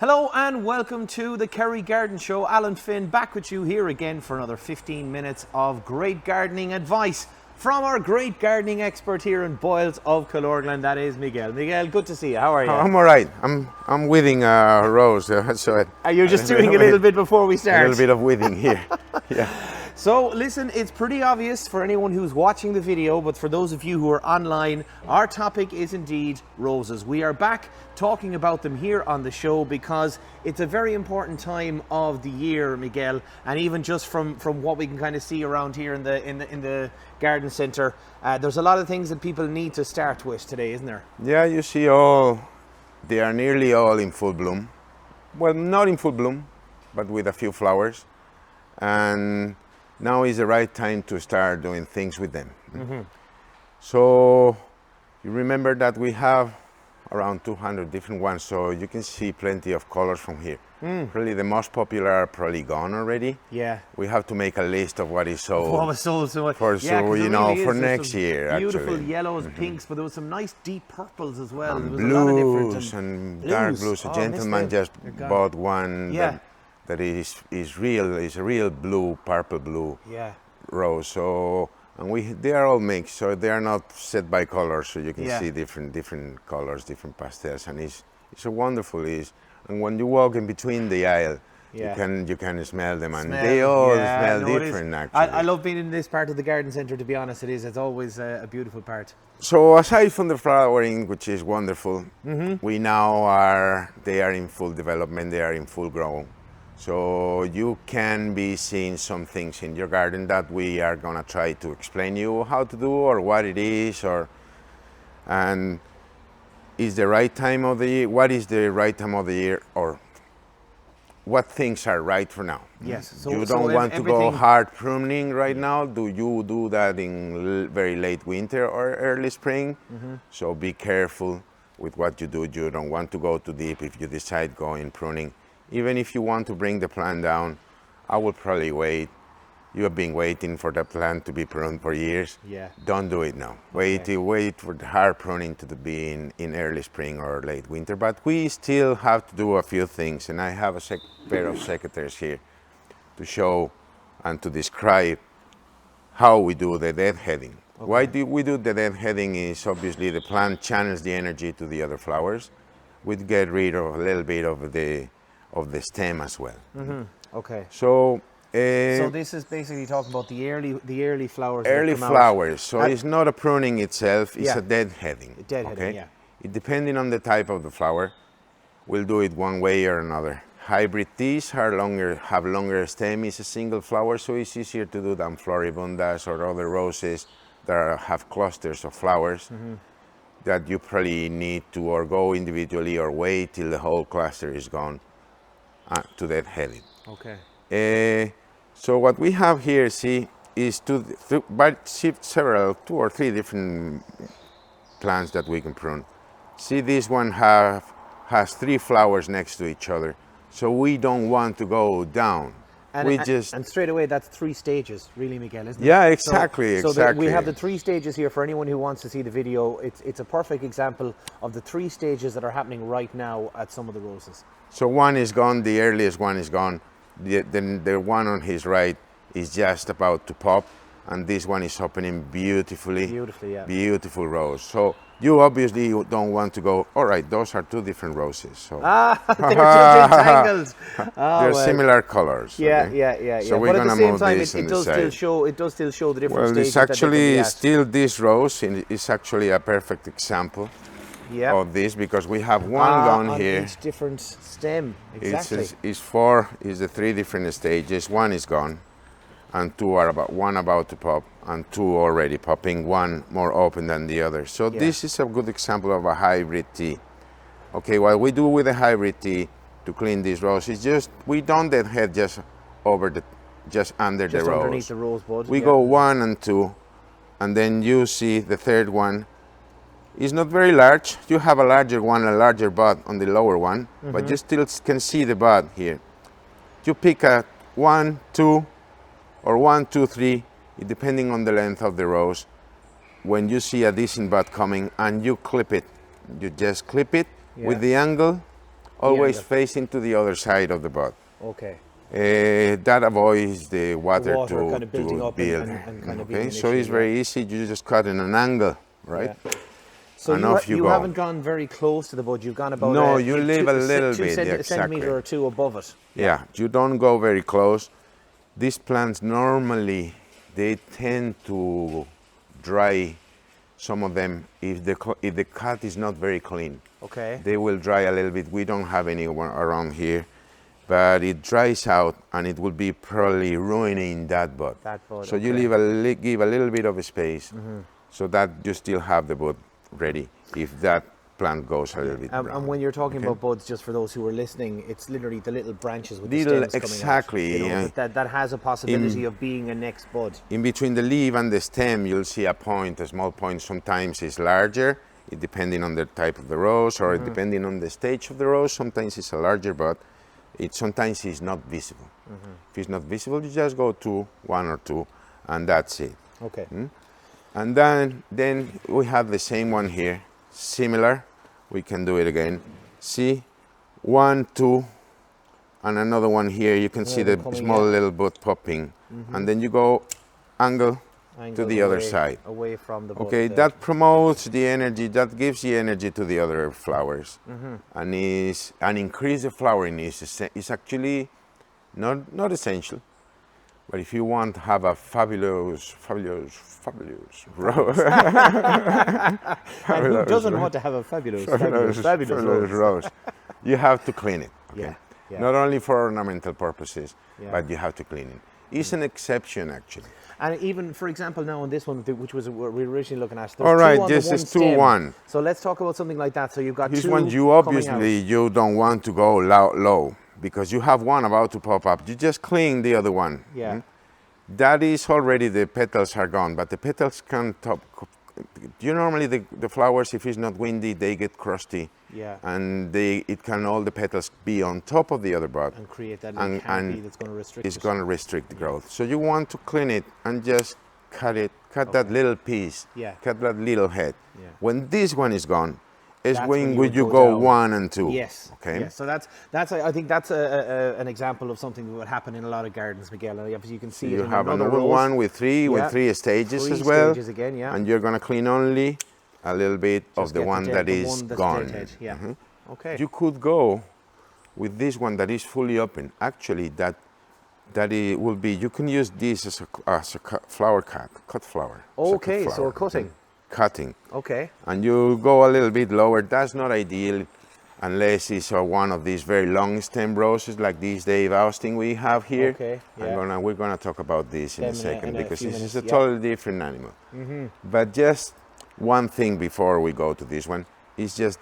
Hello and welcome to the Kerry Garden Show. Alan Finn back with you here again for another 15 minutes of great gardening advice from our great gardening expert here in Boyles of Killorglin, that is Miguel. Miguel, good to see you. How are you? I'm all right. I'm weeding a rose, so You're just doing a little bit before we start. A little bit of weeding here. Yeah. So listen, it's pretty obvious for anyone who's watching the video, but for those of you who are online, our topic is indeed roses. We are back talking about them here on the show because it's a very important time of the year, Miguel, and even just from what we can kind of see around here in the garden centre, there's a lot of things that people need to start with today, isn't there? Yeah, you see they are nearly all in full bloom. Well, not in full bloom, but with a few flowers. And now is the right time to start doing things with them. Mm-hmm. So you remember that we have around 200 different ones, so you can see plenty of colors from here. Really, the most popular are probably gone already. Yeah. We have to make a list of what is sold. What was sold so much. For next year. Beautiful actually. yellows, pinks, but there was some nice deep purples as well. And there was a lot of blues different and dark blues. A gentleman just bought one that is a real blue, purple blue rose. So they are all mixed, so they are not set by color, so you can see different colors, different pastels, and it's a wonderful and when you walk in between the aisle, you can smell them, and they all smell different. Actually, I love being in this part of the garden centre. To be honest, it's always a beautiful part. So aside from the flowering, which is wonderful, they are in full development. They are in full grow. So you can be seeing some things in your garden that we are gonna try to explain you how to do or what it is, and is the right time of the year. What is the right time of the year, or what things are right for now? Yes. So you don't want to go hard pruning right now. Do you do that in very late winter or early spring? So be careful with what you do. You don't want to go too deep if you decide going pruning. Even if you want to bring the plant down, I would probably wait. You have been waiting for the plant to be pruned for years. Yeah. Don't do it now. Wait for the hard pruning to be in early spring or late winter. But we still have to do a few things, and I have a pair of secateurs here to show and to describe how we do the deadheading. Okay. Why do we do the deadheading is obviously the plant channels the energy to the other flowers. We get rid of a little bit of the stem as well. Okay. So this is basically talking about the early flowers. Early flowers. So it's not a pruning itself. It's a deadheading. Deadheading. Yeah. Depending on the type of the flower, we'll do it one way or another. Hybrid teas have longer stem. It's a single flower, so it's easier to do than floribundas or other roses that have clusters of flowers. That you probably need to or go individually or wait till the whole cluster is gone to deadheading. Okay. So what we have here, is two or three different plants that we can prune. See, this one has three flowers next to each other, so we don't want to go down. And straight away, that's 3 stages, really, Miguel, isn't it? Yeah, exactly. So we have the 3 stages here. For anyone who wants to see the video, it's a perfect example of the 3 stages that are happening right now at some of the roses. So one is gone, the earliest one is gone. The one on his right is just about to pop, and this one is opening beautifully. Beautifully, yeah. Beautiful rose. So you obviously don't want to go, all right, those are 2 different roses. So. They're 2 entangled. They're similar colors. Yeah, okay? yeah. So we're going to move this it does still show the different stages. Well, it's actually still this rose is actually a perfect example of this, because we have one gone on here. Each different stem, exactly. It's the 3 different stages. One is gone, and 2 are one about to pop, and 2 already popping, one more open than the other. So this is a good example of a hybrid tea. Okay, what we do with a hybrid tea to clean this rose is we don't deadhead just under the rose. Underneath the rose bud. We go 1 and 2, and then you see the third one is not very large. You have a larger bud on the lower one, but you still can see the bud here. You pick a 1, 2, or 1, 2, 3, depending on the length of the rose. When you see a decent bud coming, and you clip it, you just clip it with the angle always angle. facing to the other side of the bud. Okay. That avoids the water, water kind of building to up build. and kind of being Okay, an so issue, it's very easy. You just cut in an angle, right? Yeah. So And off you go. haven't gone very close to the bud. You've gone about No, you leave a little two bit, a exactly. centimeter or two above it. Yeah, you don't go very close. These plants normally they tend to dry. Some of them, if the cut is not very clean, Okay. they will dry a little bit. We don't have anyone around here, but it dries out and it will be probably ruining that bud. That bud, So you okay. give a little bit of space, so that you still have the bud ready if that plant goes a little bit brown. And when you're talking Okay? about buds, just for those who are listening, it's literally the little branches with Little- the stems coming exactly, out. You know, yeah. that has a possibility of being a next bud. In between the leaf and the stem, you'll see a point, a small point. Sometimes it's larger, depending on the type of the rose, or depending on the stage of the rose. Sometimes it's a larger bud. Sometimes it's not visible. If it's not visible, you just go to one or two, and that's it. Okay. And then we have the same one here, similar. We can do it again. See, 1, 2, and another one here. You can see the coming, small yeah. little bud popping, and then you go angle to Angle the other away- side. Away from the bud. Okay, there. that promotes the energy, that gives the energy to the other flowers, and increase the flowering is actually not essential. But if you want to have a fabulous rose, And who doesn't want to have a fabulous rose, you have to clean it. Okay? Yeah, yeah. Not only for ornamental purposes, Yeah. but you have to clean it. It's an exception, actually. And even, for example, now on this one, which was what we were originally looking at, there's All right, two on the this one is stem. 2-1. So let's talk about something like that. So you've got This two one, you coming obviously you don't want to go low because you have one about to pop up. You just clean the other one. out. Yeah. That is already, the petals are gone, but the petals can top. You normally the flowers, if it's not windy, they get crusty, Yeah. and it can all the petals be on top of the other bud. And create that little canopy that's going to restrict it's it. going to restrict the growth. So you want to clean it and just cut that little piece, Yeah. cut that little head. Yeah. When this one is gone, is That's when when would you you would go go down. 1 and 2. Yes. Okay. Yes. So I think that's an example of something that would happen in a lot of gardens, Miguel. And obviously you can see it You in have another another rose. one with three Yeah. stages Three as well. stages again, yeah. And you're going to clean only a little bit Just of the get one dead- that the is one that's gone. dead. Yeah. Okay. You could go with this one that is fully open. Actually, that will be. You can use this as a flower cut flower. It's a cut Okay, so flower. a cutting. Cutting, Okay. and you go a little bit lower. That's not ideal, unless it's one of these very long stem roses like this Dave Austin we have here. Okay, yeah. We're gonna talk about this in Them a second in a because few this is minutes, a yeah. totally different animal. But just one thing before we go to this one is just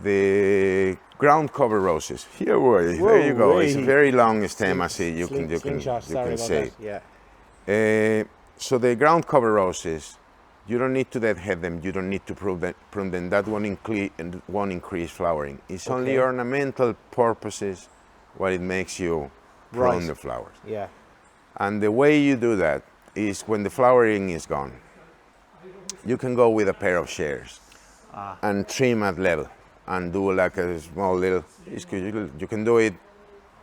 the ground cover roses. There you go. It's a Whoa-wee. very long stem, I see. You can Slingshot, sorry can about say. that. Yeah. So the ground cover roses, you don't need to deadhead them. You don't need to prune them. That won't increase flowering. It's only Okay. ornamental purposes what it makes you prune Right. the flowers. Yeah. And the way you do that is when the flowering is gone, you can go with a pair of shears and trim at level and do like a small little. You can do it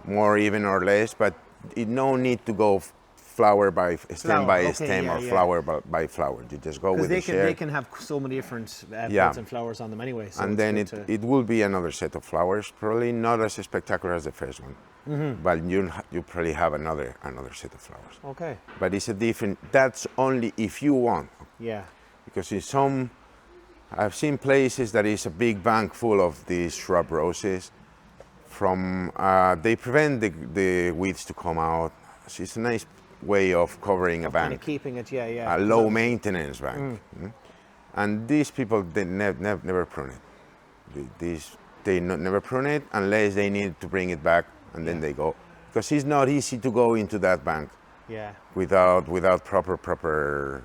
more even or less, but no need to go flower by stem by okay, stem yeah, or yeah. flower by flower. You just go with Because the shear. they can have so many different Yeah. buds and flowers on them anyway. So And it's then good to- it will be another set of flowers, probably not as spectacular as the first one, but you probably have another set of flowers. Okay. But it's a different. That's only if you want, Yeah. because I've seen places that is a big bank full of these shrub roses. They prevent the weeds to come out. So it's a nice way of covering a Kind bank, of keeping it. Yeah. Yeah. a low maintenance bank. And these people they never prune it. They never prune it unless they need to bring it back, and then they go, because it's not easy to go into that bank Yeah. without proper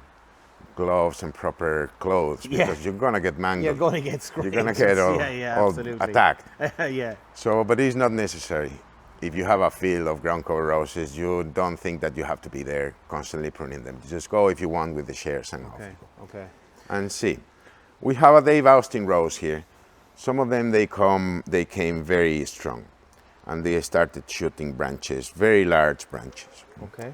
gloves and proper clothes, Yeah. because you're gonna get mangled. You're going to get scraped. You're gonna get all absolutely. attacked. Yeah. So, but it's not necessary. If you have a field of ground cover roses, you don't think that you have to be there constantly pruning them. Just go if you want with the shears and off Okay. you go. Okay. And see, we have a Dave Austin rose here. Some of them they came very strong, and they started shooting branches, very large branches. Okay.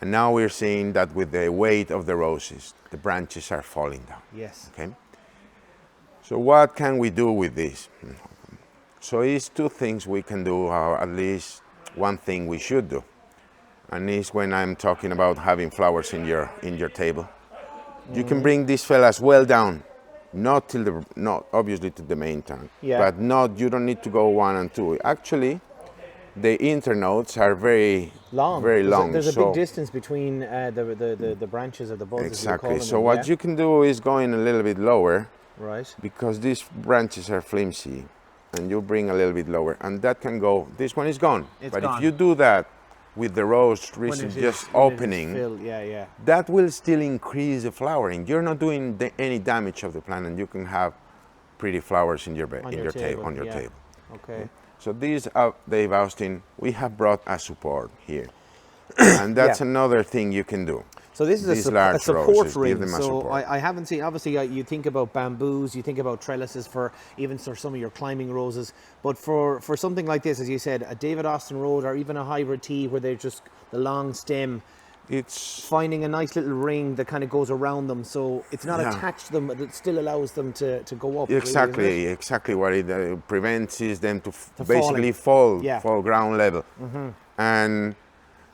And now we're seeing that with the weight of the roses, the branches are falling down. Yes. Okay. So what can we do with this? So it's two things we can do, or at least one thing we should do. And it's when I'm talking about having flowers in your table. You can bring these fellas well down, not obviously to the main trunk, but you don't need to go 1 and 2. Actually, the internodes are very long. There's a big distance between the branches of the buds. Exactly. So what you can do is going a little bit lower, right? Because these branches are flimsy, and you bring a little bit lower, and that can go. This one is gone. But if you do that with the rose just opening, that will still increase the flowering. You're not doing any damage of the plant, and you can have pretty flowers in your table. Okay. So these Dave Austin, we have brought a support here, and that's another thing you can do. So this is a support ring. So I haven't seen, obviously you think about bamboos, you think about trellises for some of your climbing roses, but for something like this, as you said, a David Austin rose or even a hybrid tea where they're just the long stem, it's finding a nice little ring that kind of goes around them, so it's not attached to them, but it still allows them to go up. Exactly, really, exactly. What it prevents is them to basically fall ground level. And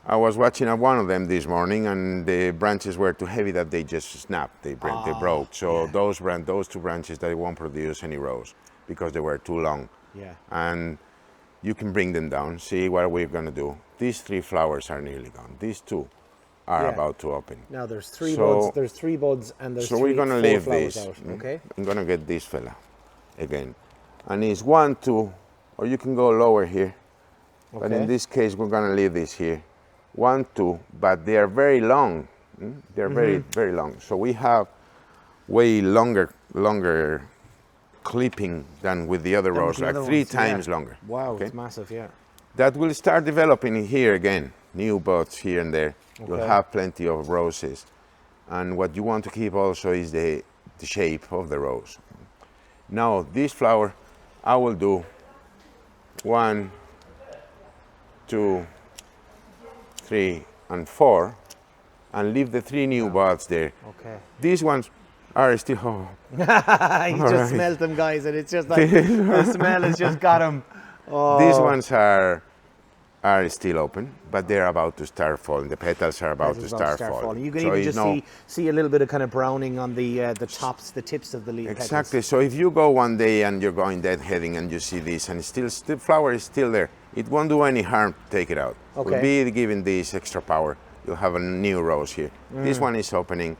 I was watching one of them this morning, and the branches were too heavy that they just snapped. They broke. So those two branches, they won't produce any rose because they were too long. Yeah. And you can bring them down. See what we're going to do. These 3 flowers are nearly gone. These 2 are about to open. Now there's 3 buds. There's 3 buds, and there's 4 flowers. So we're going to leave this. Okay. I'm going to get this fella again, and it's 1, 2, or you can go lower here. Okay. But in this case, we're going to leave this here. 1, 2, but they are very long. They're very, very long. So we have way longer clipping than with the other rose, like 3 times longer. Wow, it's massive, That will start developing here again, new buds here and there. Okay. You'll have plenty of roses. And what you want to keep also is the shape of the rose. Now, this flower, I will do 1, 2, 3, and 4, and leave the 3 new buds there. Okay. These ones are still. You just smelled them, guys, and it's just like the smell has just got them. Oh. These ones are still open, but they're about to start falling. The petals are about to start falling. You can even just see a little bit of kind of browning on the tops, the tips of the leaf. Exactly. Petals. So if you go one day and you're going deadheading and you see this, and the flower is still there, it won't do any harm to take it out. Okay. We'll be giving this extra power. You'll have a new rose here. This one is opening.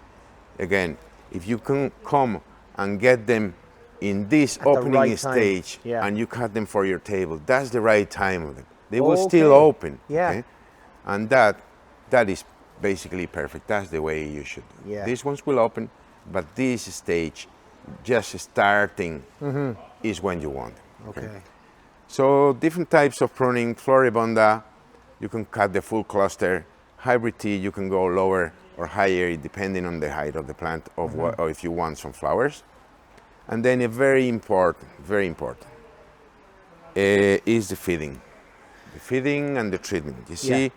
Again, if you can come and get them in this opening stage, and you cut them for your table, that's the right time of them. They will still open. Yeah. Okay? And that is basically perfect. That's the way you should do. Yeah. These ones will open, but this stage, just starting, is when you want them. Okay. So different types of pruning. Floribunda, you can cut the full cluster. Hybrid tea, you can go lower or higher depending on the height of the plant or if you want some flowers. And then a very important, is the feeding. The feeding and the treatment. You see,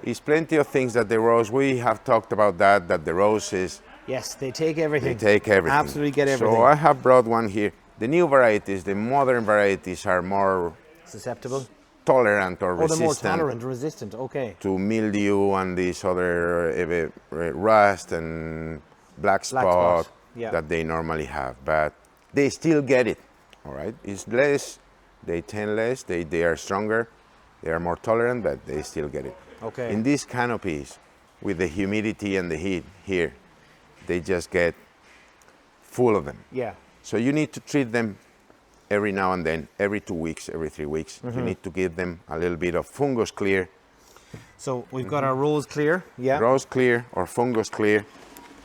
it's plenty of things that the rose, we have talked about that the roses. Yes, they take everything. They take everything. Absolutely get everything. So I have brought one here. The new varieties, the modern varieties are more susceptible, tolerant or resistant. They're more tolerant, resistant, okay. To mildew and these other rust and black spot that they normally have. But they still get it, all right? It's less, they tend less, they are stronger, they are more tolerant, but they still get it. Okay. In these canopies, with the humidity and the heat here, they just get full of them. Yeah. So you need to treat them every now and then, every 2 weeks, every 3 weeks. You need to give them a little bit of fungus clear. So we've got our rose clear, Rose clear or fungus clear,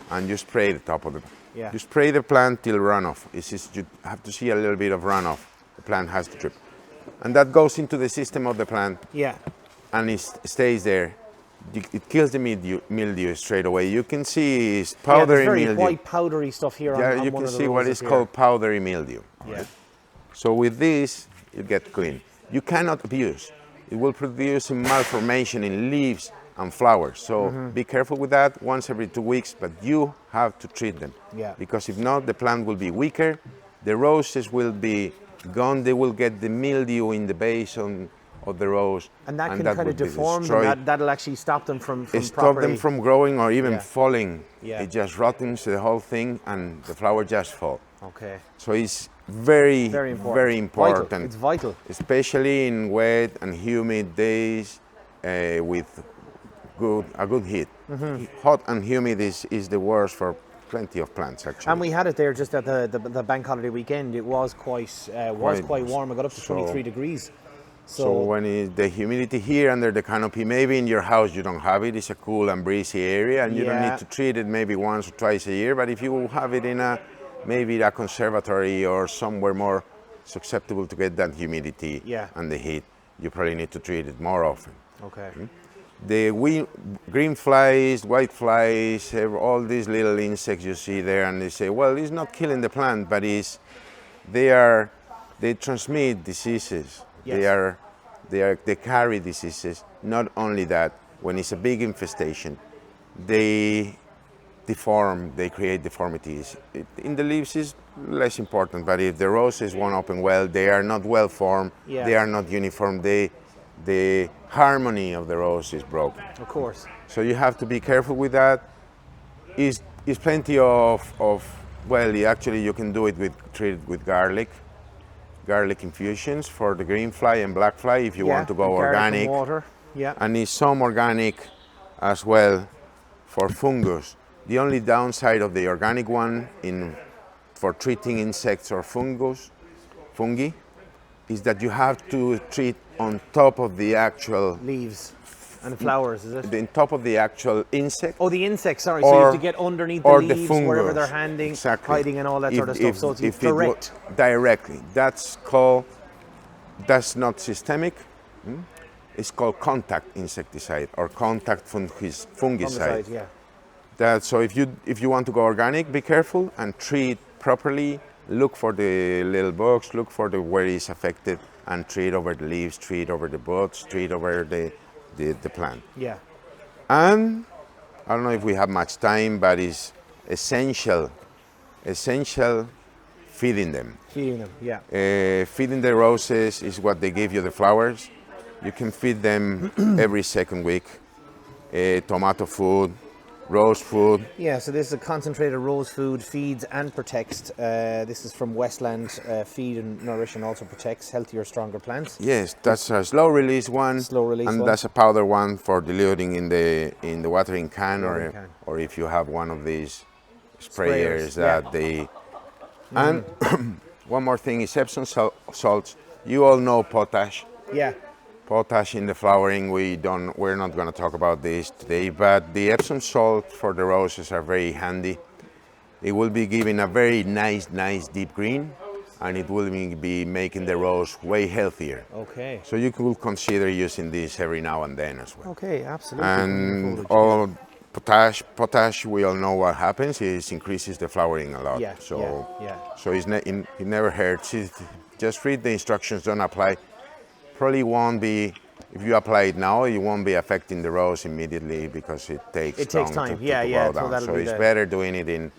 and you spray the top of it. Yeah. You spray the plant till runoff. You have to see a little bit of runoff. The plant has to drip. And that goes into the system of the plant. Yeah. And it stays there. It kills the mildew straight away. You can see it's powdery mildew. Very white powdery stuff here. Yeah, you can see what is called powdery mildew. Yeah. So with this, you get clean. You cannot abuse. It will produce a malformation in leaves and flowers. So be careful with that once every 2 weeks, but you have to treat them. Yeah. Because if not, the plant will be weaker, the roses will be gone, they will get the mildew in the base of the rose. And that can kind will of be deform them. destroyed. That'll actually stop them from Stop properly... them from growing or even Yeah. falling. Yeah. It just rottens the whole thing and the flower just fall. Okay. So it's very, Very important. very important. Vital. It's vital. Especially in wet and humid days with a good heat. Hot and humid is the worst for plenty of plants actually. And we had it there just at the bank holiday weekend. It was quite warm. It got up to 23 degrees. So when the humidity here under the canopy, maybe in your house you don't have it, it's a cool and breezy area and you don't need to treat it maybe once or twice a year, but if you have it in maybe a conservatory or somewhere more susceptible to get that humidity and the heat, you probably need to treat it more often. Okay. The green flies, white flies, all these little insects you see there, and they say, well, it's not killing the plant, but they transmit diseases. Yes. They carry diseases. Not only that, when it's a big infestation, they deform, they create deformities. In the leaves is less important, but if the roses won't open well, they are not well formed, they are not uniform, the harmony of the rose is broken. Of course. So you have to be careful with that. Is plenty of well, actually you can do it treat it with garlic infusions for the green fly and black fly if you want to go organic. And water. Yeah. And it's some organic as well for fungus. The only downside of the organic one for treating insects or fungi, is that you have to treat on top of the actual leaves and flowers, is it? On top of the actual insect. Oh, the insects, sorry. So you have to get underneath the leaves, wherever they're hiding and all that sort of stuff. So it's direct. Directly. That's not systemic. It's called contact insecticide or contact fungicide. Yeah. So if you want to go organic, be careful and treat properly. Look for the little bugs, look for where it's affected, and treat over the leaves, treat over the buds, treat over the plant. Yeah. And I don't know if we have much time, but it's essential feeding them. Feeding them, yeah. Feeding the roses is what they give you the flowers. You can feed them every second week. Tomato food, rose food. Yeah, so this is a concentrated rose food, feeds and protects. This is from Westland, feed and nourish and also protects healthier, stronger plants. Yes, that's a slow release one. That's a powder one for diluting in the watering can, or if you have one of these sprayers that they. And one more thing is Epsom salts. You all know potash. Yeah. Potash in the flowering, we're not going to talk about this today, but the Epsom salt for the roses are very handy. It will be giving a very nice deep green, and it will be making the rose way healthier. Okay. So you could consider using this every now and then as well. Okay, absolutely. And potash, we all know what happens. It increases the flowering a lot. Yeah. So it never hurts. Just read the instructions, don't apply. Probably won't be, if you apply it now, you won't be affecting the rose immediately because it takes time to grow down. So it's better doing it in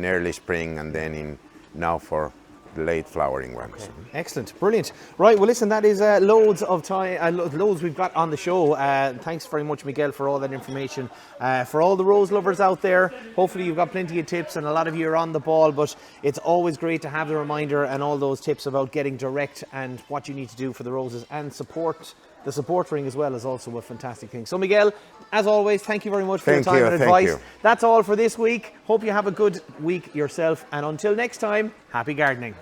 early spring and then now for the late flowering ones. Okay. Excellent, brilliant. Right, well listen, that is loads of time, loads we've got on the show. Thanks very much, Miguel, for all that information. For all the rose lovers out there, hopefully you've got plenty of tips and a lot of you are on the ball, but it's always great to have the reminder and all those tips about getting direct and what you need to do for the roses, and support. The support ring as well is also a fantastic thing. So Miguel, as always, thank you very much for your time and advice. That's all for this week. Hope you have a good week yourself, and until next time, happy gardening.